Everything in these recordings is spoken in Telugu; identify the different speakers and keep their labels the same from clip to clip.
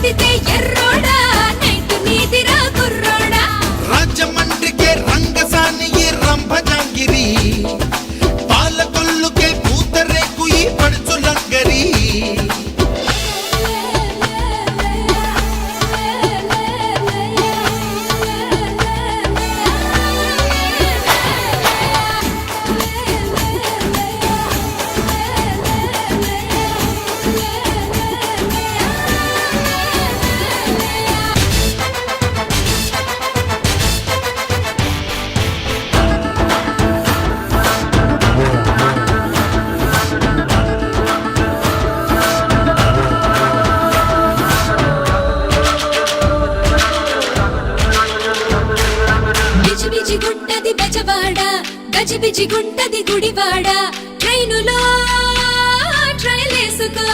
Speaker 1: ఎత్తితే ఎర్రోడా నైట్ నీదిరా కుర్రోడా
Speaker 2: రాజమండ్రికే రంగసాని ఈ రంభజాంగిరి పాలకొల్లుకే పూతరేకు ఈ పడుచులంగరి
Speaker 1: గుంటది బెజవాడ గజిబిజి గుంటది గుడివాడ ట్రైనులో ట్రైలేసుకో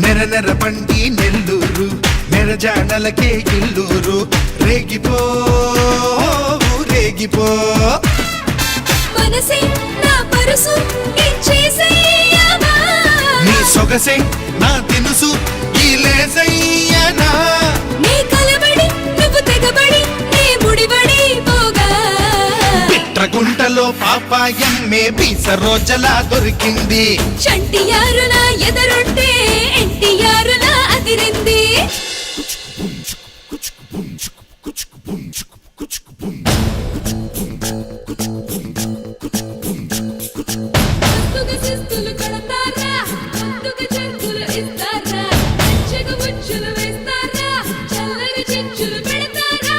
Speaker 2: నెర నెర పండి నెల్లూరు నెరజానలకే ఇల్లూరు రేగిపో రేగిపో
Speaker 1: మనసే నా పరుసు ఇచ్చేసేయవా
Speaker 2: నీ సొగసే నా దినుసు ఈ లేసయ్యనా
Speaker 1: నీ కలబడి నువ్వు తెగబడి నీ ముడిబడి పోగా
Speaker 2: పిట్రగుంటలో పాపాయమ్మే పీస రోజలా దొరికింది
Speaker 1: చంటియారుల ఎదరుంటే ఎన్టీఆరుల అదిరింది ముద్దుగా శిస్తులు కొడతారా ముద్దుగా చెంగులు ఇస్తారా మంచిగా ముచ్చులు వేస్తారా చల్లగా చిచ్చులు పెడతారా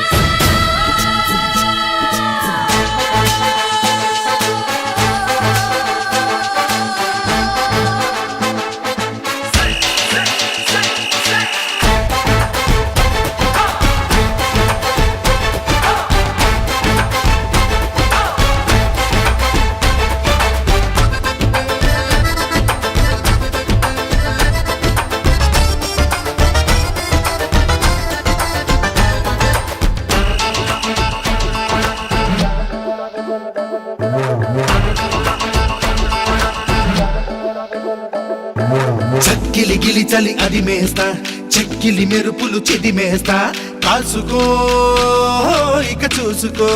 Speaker 2: చక్కిలి గిలి చలి అది మేస్తా చెక్కిలి మెరుపులు చిదిమేస్తా కాసుకో ఇక చూసుకో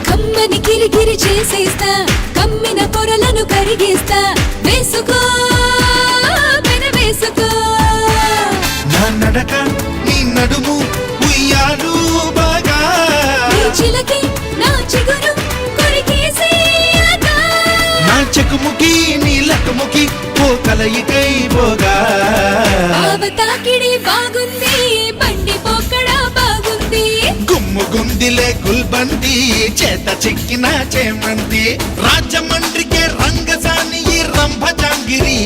Speaker 1: కమ్మని కిరికిరి చేసేస్తా కమ్మిన పొరలను కరిగేస్తా వేసుకో పెన వేసుకో
Speaker 2: నా నడక నీ నడుము ఉయ్యాలు బాగా
Speaker 1: నీ చిలకి నా చిగురు కొరికేసేయగా
Speaker 2: నా చెకుముకి నీ లకముకి ఓ కలయికై పోగా
Speaker 1: ఆవతాకిడి బాగుంది బండి పోకడా బాగుంది
Speaker 2: గుమ్ము గుందిలే గుల్బంది చేత చిక్కిన చేమంతి రాజమండ్రికే రంగసాని ఈ రంభజాంగిరి